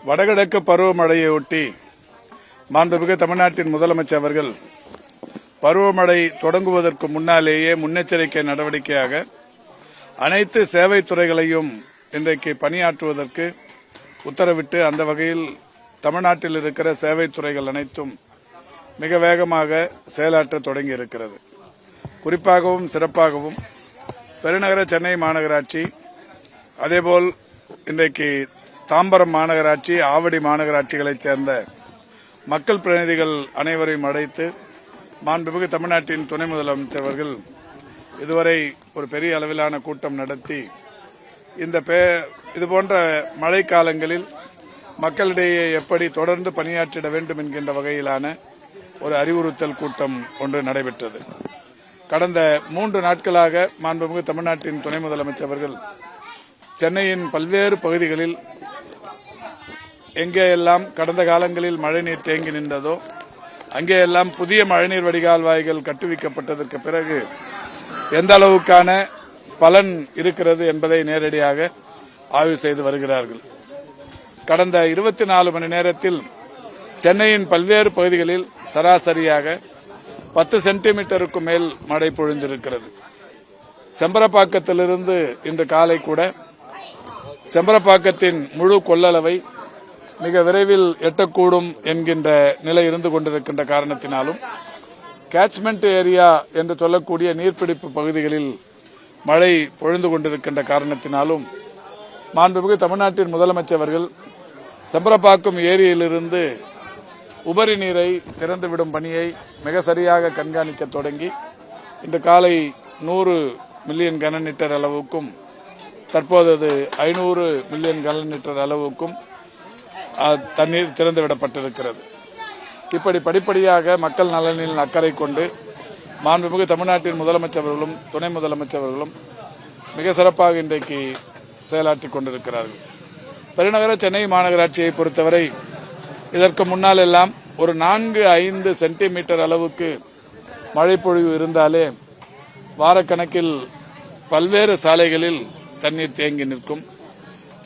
வடகிழக்கு பருவமழையொட்டி மாண்புமிகு தமிழ்நாட்டின் முதலமைச்சர் அவர்கள் பருவமழை தொடங்குவதற்கு முன்னாலேயே முன்னெச்சரிக்கை நடவடிக்கையாக அனைத்து சேவை துறைகளையும் இன்றைக்கு பணியாற்றுவதற்கு உத்தரவிட்டு அந்த வகையில் தமிழ்நாட்டில் இருக்கிற சேவை துறைகள் அனைத்தும் மிக வேகமாக செயலாற்ற தொடங்கி இருக்கிறது. குறிப்பாகவும் சிறப்பாகவும் பெருநகர சென்னை மாநகராட்சி, அதேபோல் இன்றைக்கு தாம்பரம் மாநகராட்சி, ஆவடி மாநகராட்சிகளைச் சேர்ந்த மக்கள் பிரதிநிதிகள் அனைவரையும் அழைத்து மாண்புமிகு தமிழ்நாட்டின் துணை முதலமைச்சர் அவர்கள் இதுவரை ஒரு பெரிய அளவிலான கூட்டம் நடத்தி இதுபோன்ற மழைக்காலங்களில் மக்களிடையே எப்படி தொடர்ந்து பணியாற்றிட வேண்டும் என்கின்ற வகையிலான ஒரு அறிவுறுத்தல் கூட்டம் ஒன்று நடைபெற்றது. கடந்த 3 நாட்களாக மாண்புமிகு தமிழ்நாட்டின் துணை முதலமைச்சர் அவர்கள் சென்னையின் பல்வேறு பகுதிகளில் எங்கேயெல்லாம் கடந்த காலங்களில் மழைநீர் தேங்கி நின்றதோ அங்கேயெல்லாம் புதிய மழைநீர் வடிகால் வாய்கள் கட்டுவிக்கப்பட்டதற்கு பிறகு எந்த அளவுக்கான பலன் இருக்கிறது என்பதை நேரடியாக ஆய்வு செய்து வருகிறார்கள். கடந்த 24 மணி நேரத்தில் சென்னையின் பல்வேறு பகுதிகளில் சராசரியாக 10 சென்டிமீட்டருக்கு மேல் மழை பொழிந்திருக்கிறது. செம்பரப்பாக்கத்திலிருந்து இன்று காலை கூட செம்பரப்பாக்கத்தின் முழு கொள்ளளவை மிக விரைவில் எட்டக்கூடும் என்கின்ற நிலை இருந்து கொண்டிருக்கின்ற காரணத்தினாலும் கேட்ச்மெண்ட் ஏரியா என்று சொல்லக்கூடிய நீர்பிடிப்பு பகுதிகளில் மழை பொழிந்து கொண்டிருக்கின்ற காரணத்தினாலும் மாண்புமிகு தமிழ்நாட்டின் முதலமைச்சர் அவர்கள் செம்பரப்பாக்கம் ஏரியிலிருந்து உபரி நீரை திறந்துவிடும் பணியை மிக சரியாக கண்காணிக்க தொடங்கி இன்று காலை 100 மில்லியன் கனலிட்டர் அளவுக்கும் தற்போது 500 மில்லியன் கனலிட்டர் அளவுக்கும் தண்ணீர் திறந்துவிடப்பட்டிருக்கிறது. இப்படி படிப்படியாக மக்கள் நலனில் அக்கறை கொண்டு மாண்புமிகு தமிழ்நாட்டின் முதலமைச்சர் அவர்களும் துணை முதலமைச்சர் அவர்களும் மிக சிறப்பாக இன்றைக்கு செயலாற்றிக் கொண்டிருக்கிறார்கள். பெருநகர சென்னை மாநகராட்சியை பொறுத்தவரை இதற்கு முன்னால் எல்லாம் ஒரு 4-5 சென்டிமீட்டர் அளவுக்கு மழை பொழிவு இருந்தாலே வாரக்கணக்கில் பல்வேறு சாலைகளில் தண்ணீர் தேங்கி நிற்கும்.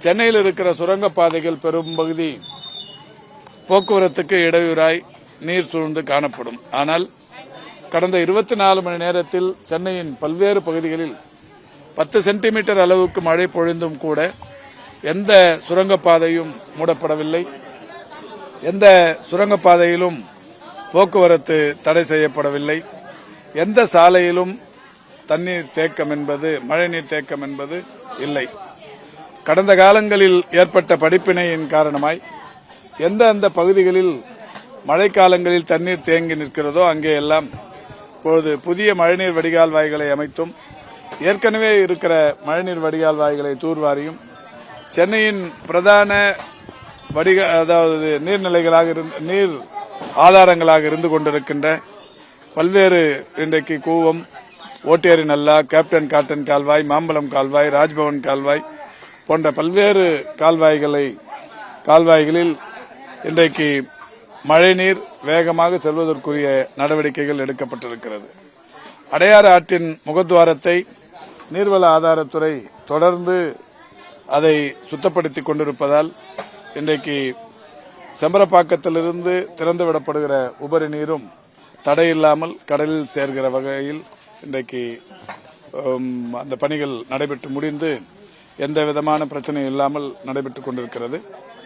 சென்னையில் இருக்கிற சுரங்கப்பாதைகள் பெரும்பகுதி போக்குவரத்துக்கு இடையூறாய் நீர் சூழ்ந்து காணப்படும். ஆனால் கடந்த 24 மணி நேரத்தில் சென்னையின் பல்வேறு பகுதிகளில் 10 சென்டிமீட்டர் அளவுக்கு மழை பொழிந்தும் கூட எந்த சுரங்கப்பாதையும் மூடப்படவில்லை. எந்த சுரங்கப்பாதையிலும் போக்குவரத்து தடை செய்யப்படவில்லை. எந்த சாலையிலும் தண்ணீர் தேக்கம் என்பது மழைநீர் தேக்கம் என்பது இல்லை. கடந்த காலங்களில் ஏற்பட்ட படிப்பினையின் காரணமாய் எந்த பகுதிகளில் மழைக்காலங்களில் தண்ணீர் தேங்கி நிற்கிறதோ அங்கே எல்லாம் இப்பொழுது புதிய மழைநீர் வடிகால் வாய்களை அமைத்தும் ஏற்கனவே இருக்கிற மழைநீர் வடிகால் வாய்களை தூர்வாரியும் சென்னையின் பிரதான நீர்நிலைகளாக நீர் ஆதாரங்களாக இருந்து கொண்டிருக்கின்ற பல்வேறு இன்றைக்கு கூவம், ஓட்டேரி நல்லா, கேப்டன் காட்டன் கால்வாய், மாம்பலம் கால்வாய், ராஜ்பவன் கால்வாய் போன்ற பல்வேறு கால்வாய்களில் இன்றைக்கு மழைநீர் வேகமாக செல்வதற்குரிய நடவடிக்கைகள் எடுக்கப்பட்டிருக்கிறது. அடையாறு ஆற்றின் முகத்துவாரத்தை நீர்வள ஆதாரத்துறை தொடர்ந்து அதை சுத்தப்படுத்திக் கொண்டிருப்பதால் இன்றைக்கு செம்பரப்பாக்கத்திலிருந்து திறந்துவிடப்படுகிற உபரி நீரும் தடையில்லாமல் கடலில் சேர்கிற வகையில் இன்றைக்கு அந்த பணிகள் நடைபெற்று முடிந்து எந்த விதமான பிரச்சனையும் இல்லாமல் நடைபெற்றுக் கொண்டிருக்கிறது.